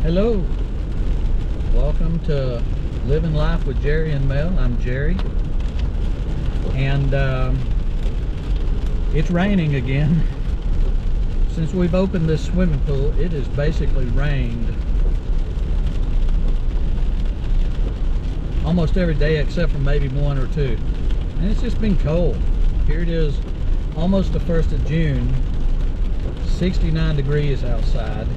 Hello, welcome to Living Life with Jerry and Mel. I'm Jerry, and it's raining again. Since we've opened this swimming pool, it has basically rained almost every day except for maybe one or two, and it's just been cold. Here it is, almost the 1st of June, 69 degrees outside,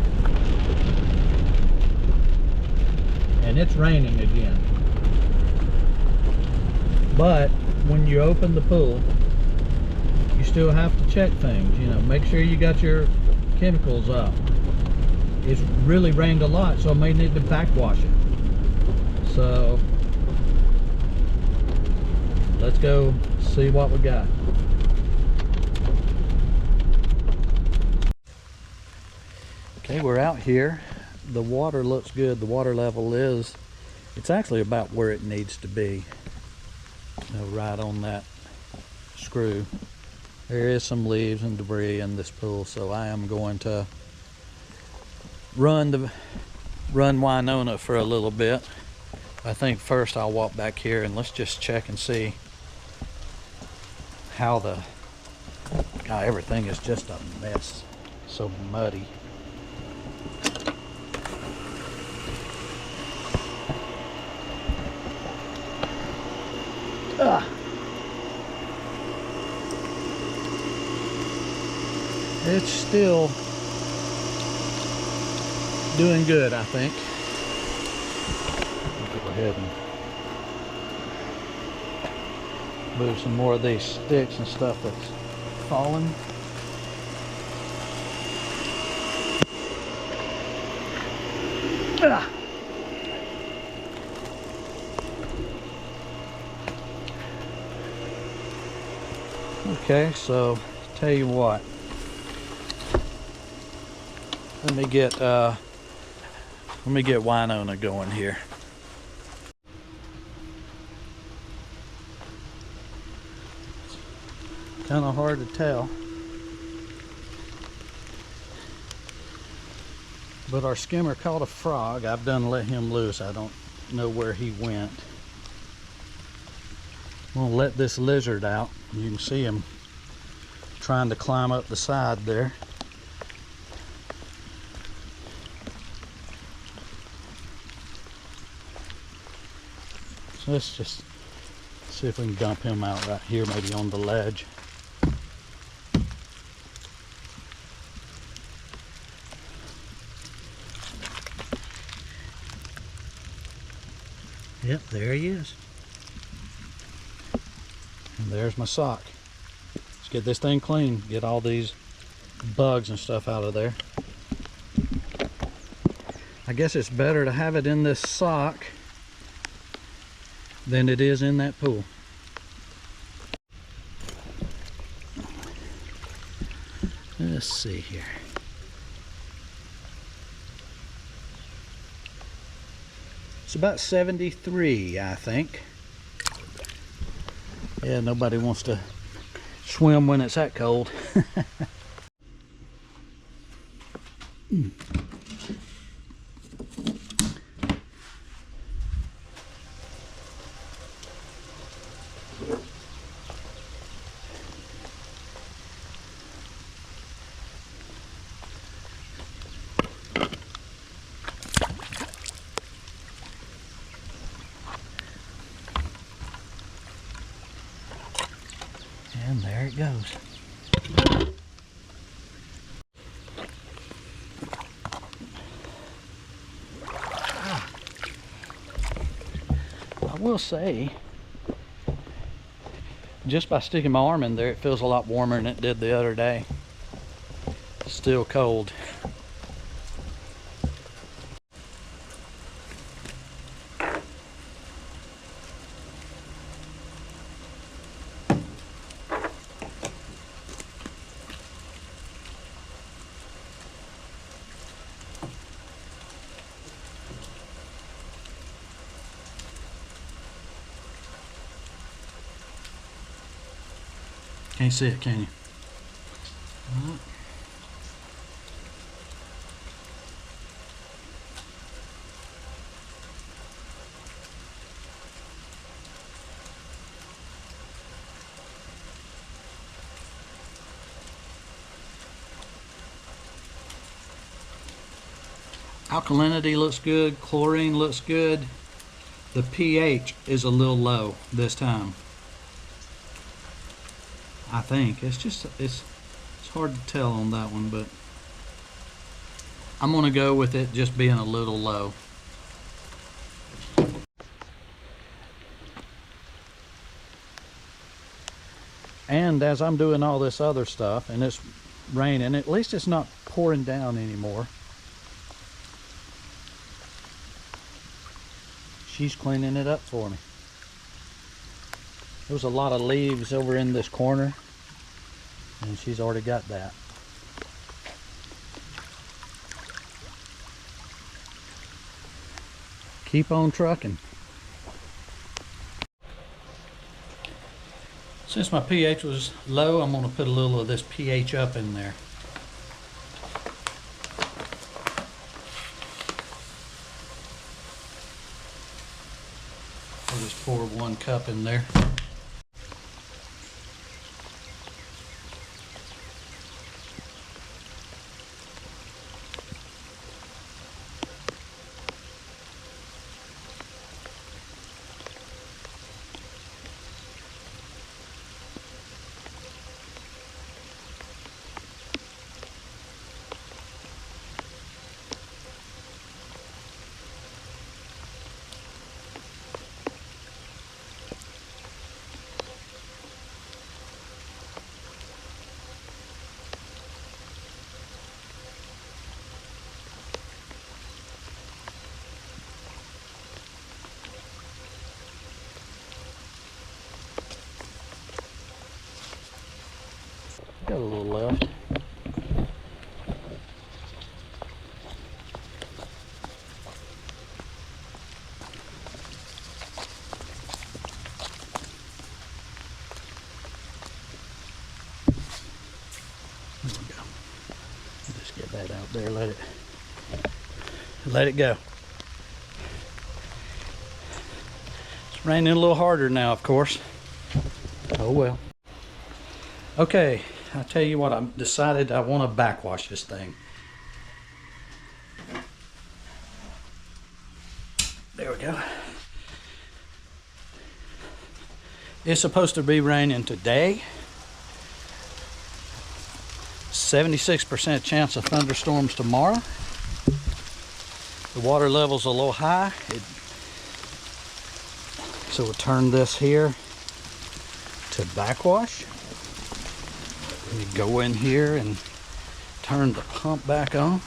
and it's raining again. But when you open the pool, you still have to check things, you know, make sure you got your chemicals up. It's really rained a lot, so I may need to backwash it. So let's go see what we got. Okay, we're out here. The water looks good. The water level it's actually about where it needs to be. You know, right on that screw. There is some leaves and debris in this pool, so I am going to run Wynonna for a little bit. I think first I'll walk back here and let's just check and see how God, everything is just a mess. So muddy. It's still doing good, I think. I'll go ahead and move some more of these sticks and stuff that's fallen. Okay, so tell you what, let me get Wynonna going here. Kind of hard to tell, but our skimmer caught a frog. I've done let him loose. I don't know where he went. I'm gonna let this lizard out. You can see him trying to climb up the side there. So let's just see if we can dump him out right here, maybe on the ledge. Yep, there he is. And there's my sock. Let's get this thing clean, get all these bugs and stuff out of there. I guess it's better to have it in this sock than it is in that pool. Let's see here. It's about 73, I think. Yeah, nobody wants to swim when it's that cold. And there it goes. I will say, just by sticking my arm in there, it feels a lot warmer than it did the other day. It's still cold. Can't see it, can you? Alkalinity looks good, chlorine looks good. The pH is a little low this time. I think it's hard to tell on that one, but I'm gonna go with it just being a little low. And as I'm doing all this other stuff and it's raining, at least it's not pouring down anymore. She's cleaning it up for me. There was a lot of leaves over in this corner, and she's already got that. Keep on trucking. Since my pH was low, I'm going to put a little of this pH up in there. I'll just pour 1 cup in there. Got a little left. There we go. Just get that out there, let it go. It's raining a little harder now, of course. Oh well. Okay, I tell you what, I decided I want to backwash this thing. There we go. It's supposed to be raining today. 76% chance of thunderstorms tomorrow. The water level's a little high. So we'll turn this here to backwash. You go in here and turn the pump back on.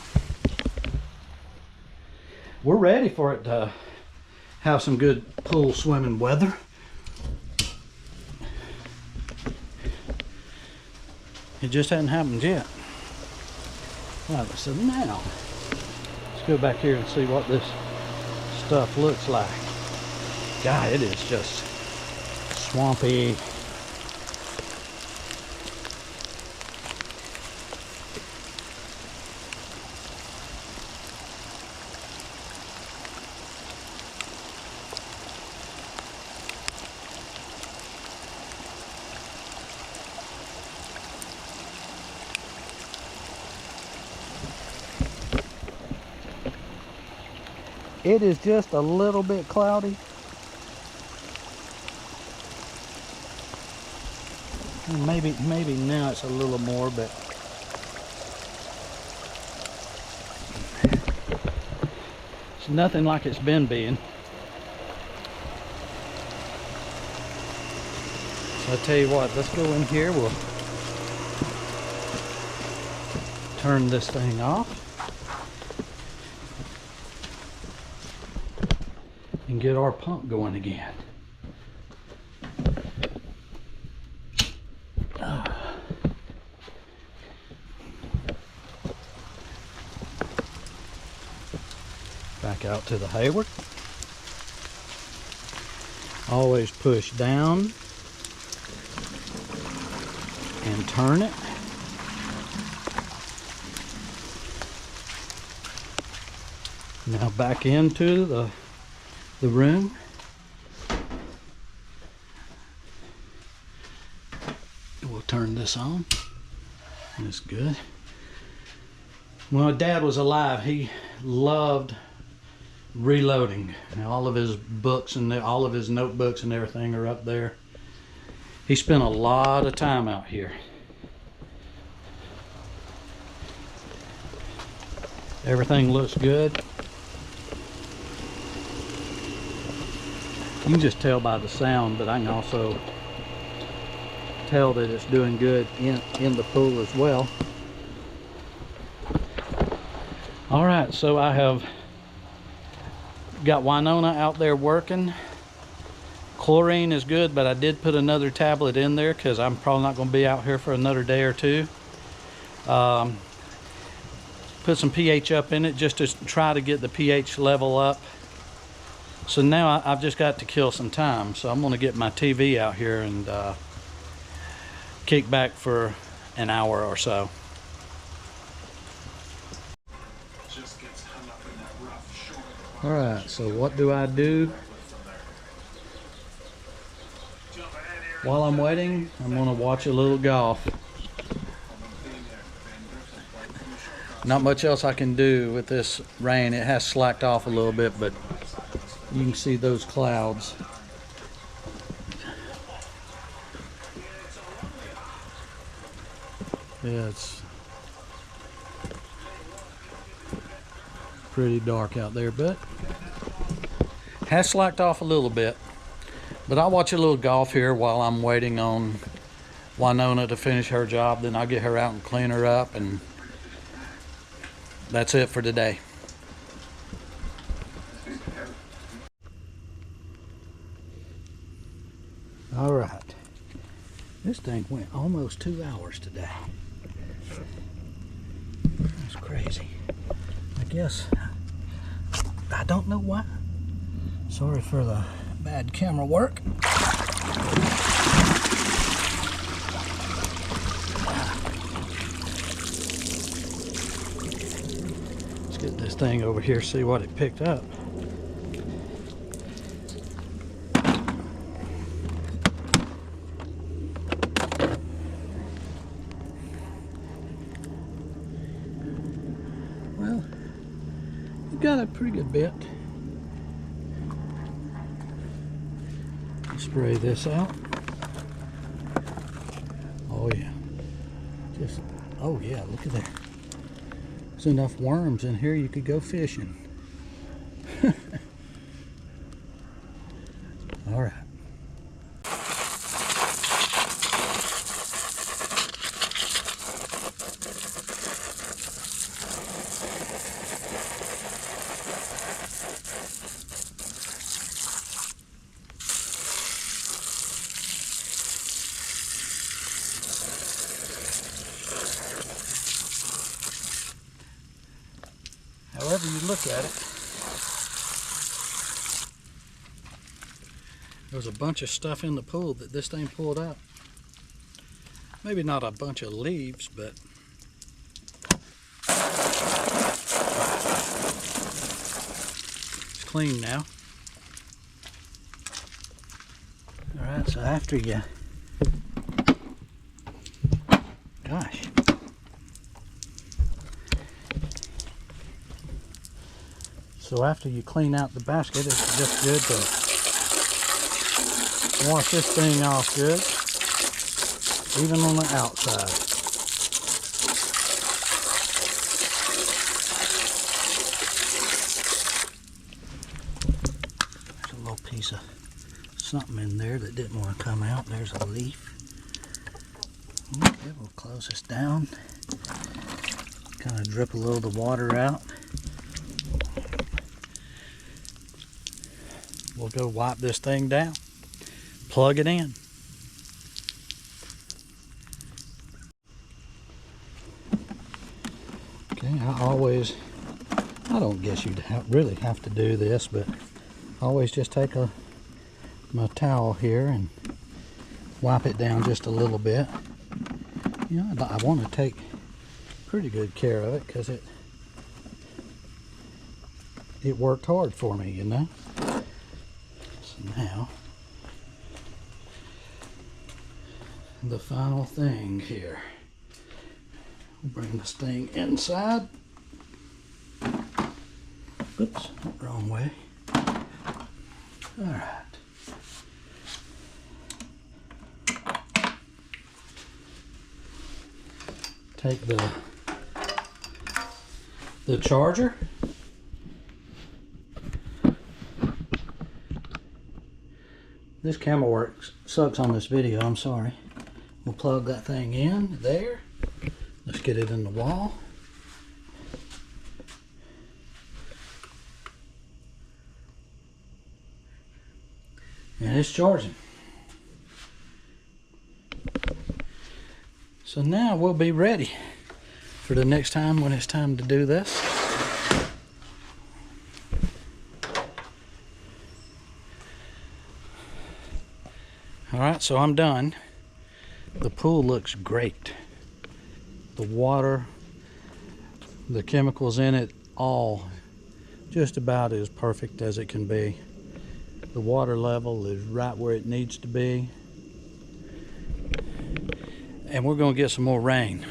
We're ready for it to have some good pool swimming weather. It just hasn't happened yet. Alright, so now let's go back here and see what this stuff looks like. God, it is just swampy. It is just a little bit cloudy. And maybe now it's a little more, but it's nothing like it's been being. So I'll tell you what, let's go in here. We'll turn this thing off and get our pump going again. Back out to the Hayward. Always push down and turn it. Now back into the room. We'll turn this on. That's good. When my dad was alive, he loved reloading. Now, all of his books and all of his notebooks and everything are up there. He spent a lot of time out here. Everything looks good. You can just tell by the sound, but I can also tell that it's doing good in the pool as well. All right, so I have got Wynonna out there working. Chlorine is good, but I did put another tablet in there because I'm probably not going to be out here for another day or two. Put some pH up in it just to try to get the pH level up. So now I've just got to kill some time. So I'm going to get my TV out here and kick back for an hour or so. All right, so what do I do? While I'm waiting, I'm going to watch a little golf. Not much else I can do with this rain. It has slacked off a little bit, but you can see those clouds. Yeah, it's pretty dark out there, but has slacked off a little bit. But I'll watch a little golf here while I'm waiting on Wynonna to finish her job. Then I'll get her out and clean her up, and that's it for today. All right, this thing went almost 2 hours today. That's crazy. I guess, I don't know why. Sorry for the bad camera work. Let's get this thing over here, see what it picked up. Well, you got a pretty good bit. Spray this out. Oh yeah. Just, oh yeah, look at there. There's enough worms in here you could go fishing. All right. However you look at it, there's a bunch of stuff in the pool that this thing pulled out. Maybe not a bunch of leaves, but it's clean now. All right, so after you, gosh. So after you clean out the basket, it's just good to wash this thing off good, even on the outside. There's a little piece of something in there that didn't want to come out. There's a leaf. Okay, we'll close this down. Kind of drip a little of the water out. We'll go wipe this thing down, plug it in. Okay, I don't guess you'd really have to do this, but I always just take my towel here and wipe it down just a little bit. You know, I want to take pretty good care of it because it worked hard for me, you know. Now, the final thing here. We'll bring this thing inside. Oops, wrong way. All right. Take the charger. This camera work sucks on this video, I'm sorry. We'll plug that thing in there. Let's get it in the wall. And it's charging. So now we'll be ready for the next time when it's time to do this. Alright, so I'm done. The pool looks great. The water, the chemicals in it, all just about as perfect as it can be. The water level is right where it needs to be. And we're going to get some more rain.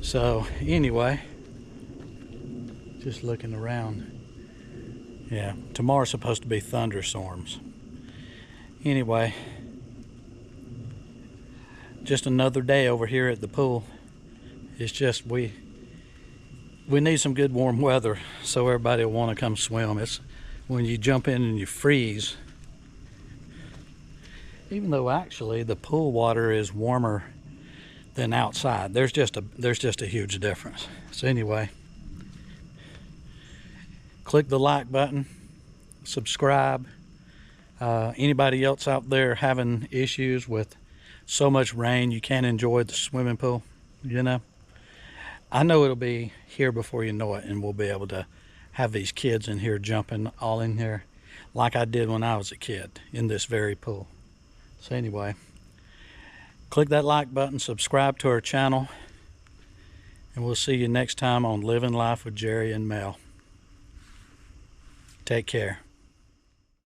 So anyway, just looking around. Yeah, tomorrow's supposed to be thunderstorms. Anyway, just another day over here at the pool. It's just we need some good warm weather so everybody will want to come swim. It's when you jump in and you freeze. Even though actually the pool water is warmer than outside. There's just a huge difference. So anyway, click the like button, subscribe. Anybody else out there having issues with so much rain you can't enjoy the swimming pool, you know, I know it'll be here before you know it, and we'll be able to have these kids in here jumping all in here like I did when I was a kid in this very pool. So anyway, click that like button, subscribe to our channel, and we'll see you next time on Living Life with Jerry and Mel. Take care.